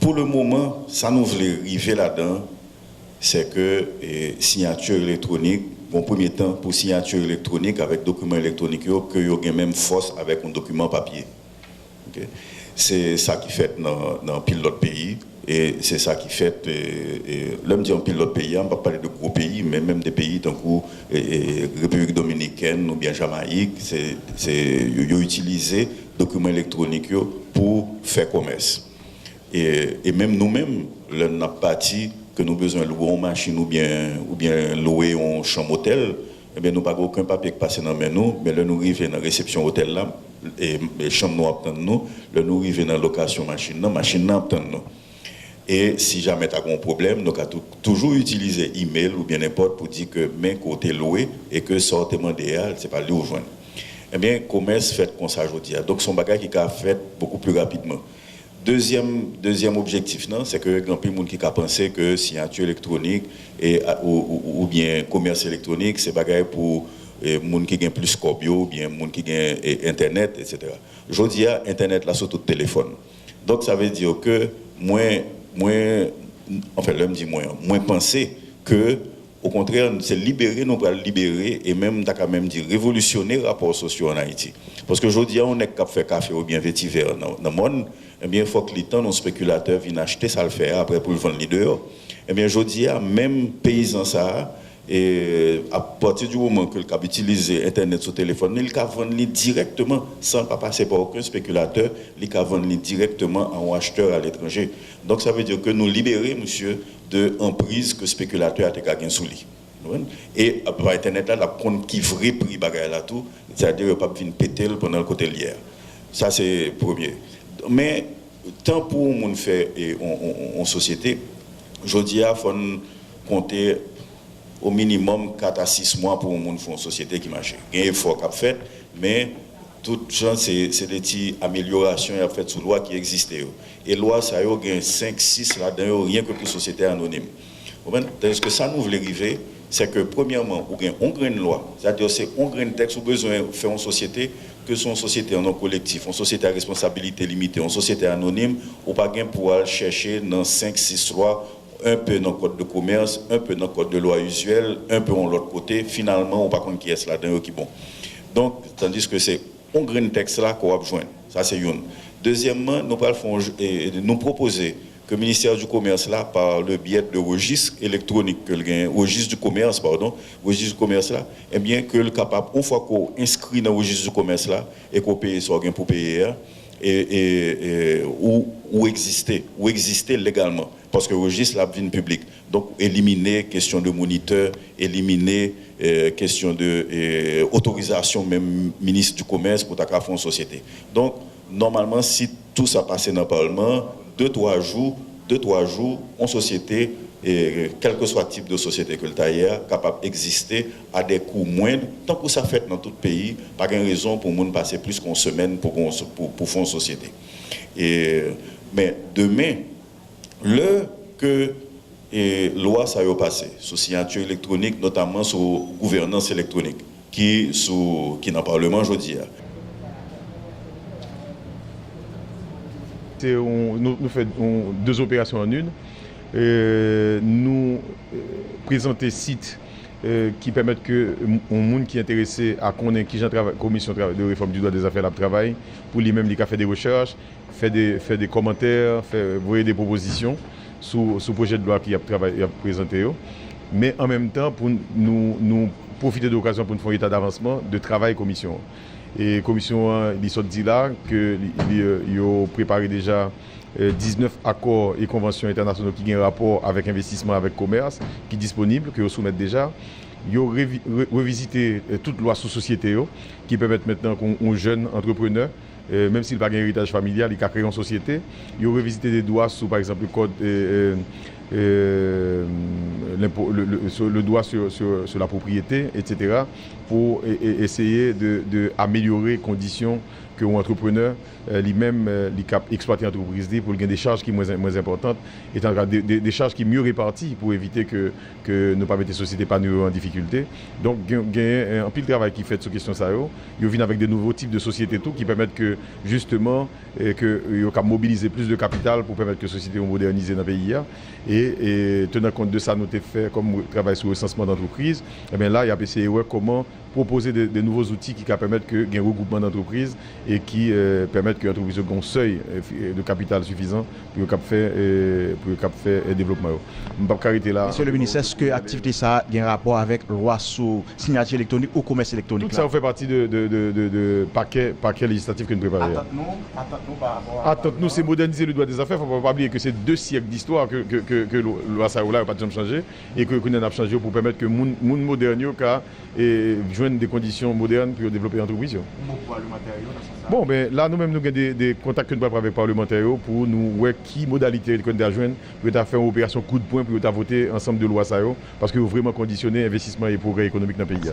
Pour le moment, ça nous voulait arriver là-dedans, c'est que signature électronique, bon premier temps pour signature électronique avec document électronique, que y a même force avec un document papier. Okay? C'est ça qui fait dans pile d'autres pays. Et c'est ça qui fait, l'homme dit en pile d'autres pays, on ne va pas parler de gros pays, mais même des pays tant que République dominicaine ou bien Jamaïque, ils ont utilisé documents électroniques pour faire commerce. Et même nous-mêmes, on n'a pas dit que nous avons besoin de louer une machine ou bien louer une chambre hôtel. Eh bien, nous n'avons pas aucun papier qui passe dans nous, mais là, nous arrivons dans la réception hôtel là, et les chambres nous attendent nous, là, nous arrivons dans la location machine nous attendent nous. Et si jamais tu as un problème, nous avons toujours utilisé email ou bien n'importe pour dire que mes côtés loué et que sortement derrière, ce n'est pas lui ou joindre. Eh bien, commerce fait comme ça aujourd'hui. Donc, son bagage qui a fait beaucoup plus rapidement. Deuxième objectif, c'est que grand peu de monde qui a pensé que signature électronique ou bien commerce électronique, c'est bagage pour les gens qui ont plus Scorpio, ou bien les gens qui ont Internet, etc. Aujourd'hui, Internet là sur tout téléphone. Donc, ça veut dire que moins penser que, au contraire, c'est libérer, nous allons libérer et même, dire, révolutionner les rapports sociaux en Haïti. Parce qu'aujourd'hui, on est capable de faire café ou bien vétiver dans le monde, eh bien, il faut que les temps, nos spéculateurs viennent acheter ça le faire après pour le vendre les dehors. Eh bien, aujourd'hui, même paysans ça, et à partir du moment que le cap utilise Internet sur téléphone, il peut vendre directement sans pas passer par aucun spéculateur, il peut vendre directement à un acheteur à l'étranger. Donc ça veut dire que nous libérer, monsieur, de emprise que le spéculateur a gagné sous lui. Et par Internet, là, la compte qui vrai prix bagaille là tout, c'est-à-dire qu'il ne peut pas venir péter pendant le côté lié. Ça c'est premier. Mais tant pour nous faire en société, aujourd'hui, il faut compter au minimum 4 à 6 mois pour nous faire une société qui marche. Il y a un effort qui a fait, mais toutes gens, c'est des petites améliorations qui ont fait sous loi qui existaient. Et loi, ça y a 5, 6 là-dedans, rien que pour société anonyme. Ce que ça nous voulait arriver, c'est que premièrement, on a une grande loi, c'est-à-dire c'est un grand texte, on a besoin de faire une société, que son société en collectif, une société à responsabilité limitée, une société anonyme, ou pas gain pour aller chercher dans 5, 6 lois, un peu dans le code de commerce, un peu dans le code de loi usuelle, un peu de l'autre côté, finalement, on ne sait pas qui est là-dedans qui bon. Donc, tandis que c'est un grand texte là qu'on va besoin. Ça, c'est une. Deuxièmement, nous proposer que le ministère du Commerce, là, par le biais de registre électronique, registre du commerce, là, eh bien, que le capable, une fois qu'on inscrit dans le registre du commerce, là, et qu'on paye soit gain pour payer, ou exister légalement. Parce que le registre, là, vient public. Donc, éliminer question de moniteur, éliminer question de autorisation, même ministre du Commerce, pour ta faire une société. Donc, normalement, si tout ça passe dans le Parlement, 2-3 jours, en société, et quel que soit le type de société que le tailleur, capable d'exister à des coûts moindres, tant que ça fait dans tout le pays, pas de raison pour nous passer plus qu'une semaine pour faire une société. Mais demain, que loi ça va passer, sur signature électronique, notamment sur gouvernance électronique, qui dans le Parlement aujourd'hui. Nous faisons 2 opérations en une. Nous présenter sites qui permettent que un monde qui est intéressé à connaître qui travaille commission de réforme du droit des affaires de travail pour lui-même il fait des recherches, faire des commentaires, voyer des propositions sur projet de loi qui a présenté, mais en même temps pour nous profiter de l'occasion pour nous faire un état d'avancement de travail commission. Et la commission il sort dit là que il a préparé déjà 19 accords et conventions internationaux qui ont un rapport avec investissement, avec commerce, qui sont disponibles, que vous soumettez déjà. Ils ont revisité toute loi sous société qui permettent maintenant qu'un jeune entrepreneur, même s'il n'a pas un héritage familial, il a créé une société. Ils ont revisité des droits sous, par exemple, le code, le droit sur la propriété, etc., pour essayer d'améliorer les conditions que un entrepreneur lui-même il cap exploiter l'entreprise pour gagner des charges qui sont moins importantes et des charges qui sont mieux réparties pour éviter que ne pas mettre les sociétés pas en difficulté. Donc il y a un pile de travail qui fait sur question ça. Ils viennent avec des nouveaux types de sociétés tout qui permettent que justement que mobiliser plus de capital pour permettre que les sociétés soient modernisées dans le pays et tenant compte de ça nous avons fait comme travail sur le recensement d'entreprise. Et bien là il y a essayé comment proposer des nouveaux outils qui permettent qu'il y ait un regroupement d'entreprises et qui permettent que l'entreprise ait un seuil de capital suffisant pour faire un développement. Monsieur le ministre, est-ce que l'activité ça a un rapport avec la loi sur signature électronique ou commerce électronique? Tout ça fait partie de paquet législatif que nous préparons. Attends-nous par rapport à... Attends-nous, c'est moderniser le droit des affaires. Il ne faut pas oublier que c'est 2 siècles d'histoire que la loi Saoula n'a pas de changé et que nous avons changé pour permettre que les gens modernes joignent des conditions modernes pour développer l'entreprise. Bon, ben là, nous-mêmes, nous avons des contacts que nous avons avec les parlementaires pour nous voir qui modalité nous avons joindre pour faire une opération coup de poing pour voter ensemble de loi Saoula parce que vous vraiment conditionner investissement et progrès économique dans le pays.